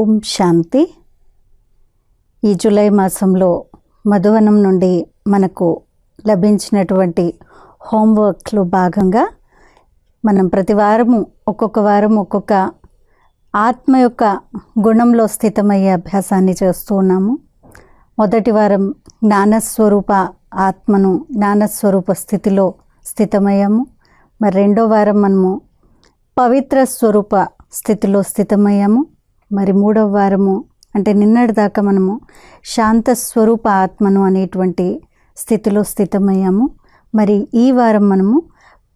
ఓం శాంతి. ఈ జూలై మాసంలో మధువనం నుండి మనకు లభించినటువంటి హోంవర్క్లో భాగంగా మనం ప్రతి వారము ఒక్కొక్క వారం ఒక్కొక్క ఆత్మ యొక్క గుణంలో స్థితమయ్యే అభ్యాసాన్ని చేస్తూ ఉన్నాము. మొదటి వారం జ్ఞానస్వరూప ఆత్మను జ్ఞానస్వరూప స్థితిలో స్థితమయ్యాము. మరి రెండో వారం మనము పవిత్ర స్వరూప స్థితిలో స్థితమయ్యాము. మరి మూడవ వారము అంటే నిన్నటి దాకా మనము శాంత స్వరూప ఆత్మను అనేటువంటి స్థితిలో స్థితమయ్యాము. మరి ఈ వారం మనము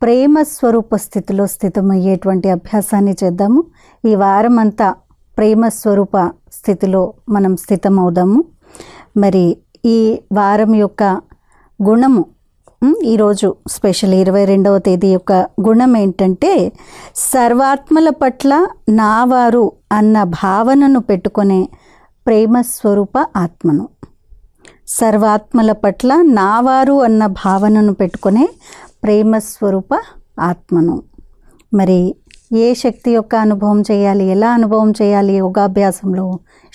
ప్రేమ స్వరూప స్థితిలో స్థితమయ్యేటువంటి అభ్యాసాన్ని చేద్దాము. ఈ వారం అంతా ప్రేమ స్వరూప స్థితిలో మనం స్థితమవుదాము. మరి ఈ వారం యొక్క గుణము ఈరోజు స్పెషల్ 22వ తేదీ యొక్క గుణం ఏంటంటే సర్వాత్మల పట్ల నావారు అన్న భావనను పెట్టుకునే ప్రేమ స్వరూప ఆత్మను. సర్వాత్మల పట్ల నావారు అన్న భావనను పెట్టుకునే ప్రేమ స్వరూప ఆత్మను. మరి ఏ శక్తి యొక్క అనుభవం చేయాలి, ఎలా అనుభవం చేయాలి యోగాభ్యాసంలో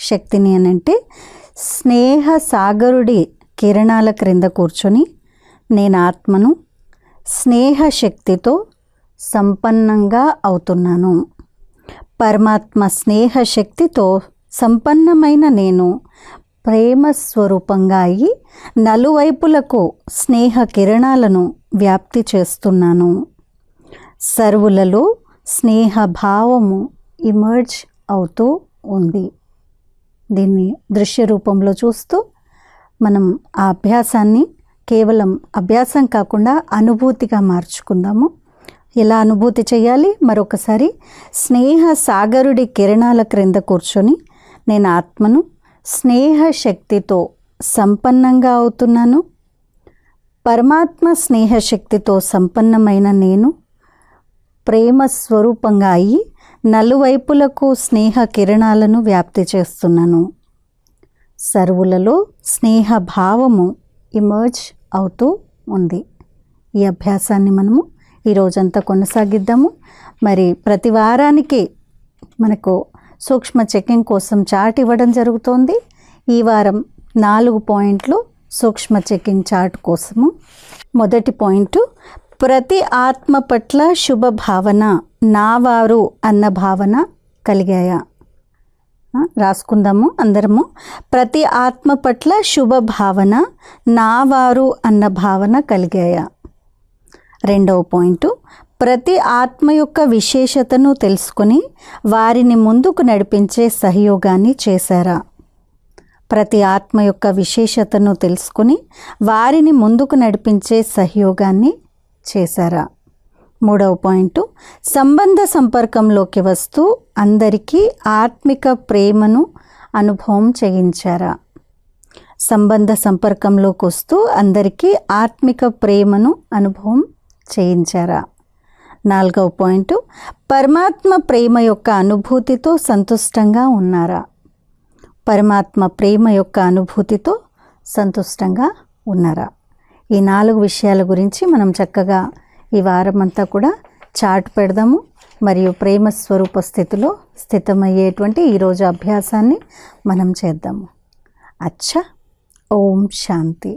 శక్తిని అని అంటే స్నేహ సాగరుడి కిరణాల క్రింద కూర్చొని నేను ఆత్మను స్నేహ శక్తితో సంపన్నంగా అవుతున్నాను. పరమాత్మ స్నేహ శక్తితో సంపన్నమైన నేను ప్రేమ స్వరూపంగా అయి నలువైపులకు స్నేహ కిరణాలను వ్యాప్తి చేస్తున్నాను. సర్వులలో స్నేహ భావము ఇమర్జ్ అవుతూ ఉంది. దీన్ని దృశ్య రూపంలో చూస్తూ మనం ఆ అభ్యాసాన్ని కేవలం అభ్యాసం కాకుండా అనుభూతిగా మార్చుకుందాము. ఎలా అనుభూతి చేయాలి మరొకసారి. స్నేహ సాగరుడి కిరణాల క్రింద కూర్చొని నేను ఆత్మను స్నేహ శక్తితో సంపన్నంగా అవుతున్నాను. పరమాత్మ స్నేహ శక్తితో సంపన్నమైన నేను ప్రేమ స్వరూపంగా అయి నలువైపులకు స్నేహ కిరణాలను వ్యాప్తి చేస్తున్నాను. సర్వులలో స్నేహ భావము ఇమర్జ్ అవుతూ ఉంది. ఈ అభ్యాసాన్ని మనము ఈరోజంతా కొనసాగిద్దాము. మరి ప్రతి వారానికి మనకు సూక్ష్మ చెకింగ్ కోసం చార్ట్ ఇవ్వడం జరుగుతోంది. ఈ వారం 4 పాయింట్లు సూక్ష్మ చెకింగ్ చార్ట్ కోసము. మొదటి పాయింట్, ప్రతి ఆత్మ పట్ల శుభ భావన నావారు అన్న భావన కలిగాయా? రాసుకుందాము అందరము. ప్రతి ఆత్మ పట్ల శుభ భావన నావారు అన్న భావన కలిగాయా? రెండవ పాయింట్, ప్రతి ఆత్మ యొక్క విశేషతను తెలుసుకొని వారిని ముందుకు నడిపించే సహయోగాన్ని చేశారా? ప్రతి ఆత్మ యొక్క విశేషతను తెలుసుకొని వారిని ముందుకు నడిపించే సహయోగాన్ని చేశారా? మూడవ పాయింట్, సంబంధ సంపర్కంలోకి వస్తూ అందరికీ ఆత్మిక ప్రేమను అనుభవం చేయించారా? సంబంధ సంపర్కంలోకి వస్తూ అందరికీ ఆత్మిక ప్రేమను అనుభవం చేయించారా? నాలుగవ పాయింట్, పరమాత్మ ప్రేమ యొక్క అనుభూతితో సంతుష్టంగా ఉన్నారా? పరమాత్మ ప్రేమ యొక్క అనుభూతితో సంతుష్టంగా ఉన్నారా? ఈ 4 విషయాల గురించి మనం చక్కగా ఈ వారం అంతా కూడా చార్ట్ పెడదాము. మరియు ప్రేమ స్వరూప స్థితిలో స్థితమయ్యేటువంటి ఈరోజు అభ్యాసాన్ని మనం చేద్దాము. అచ్చా. ఓం శాంతి.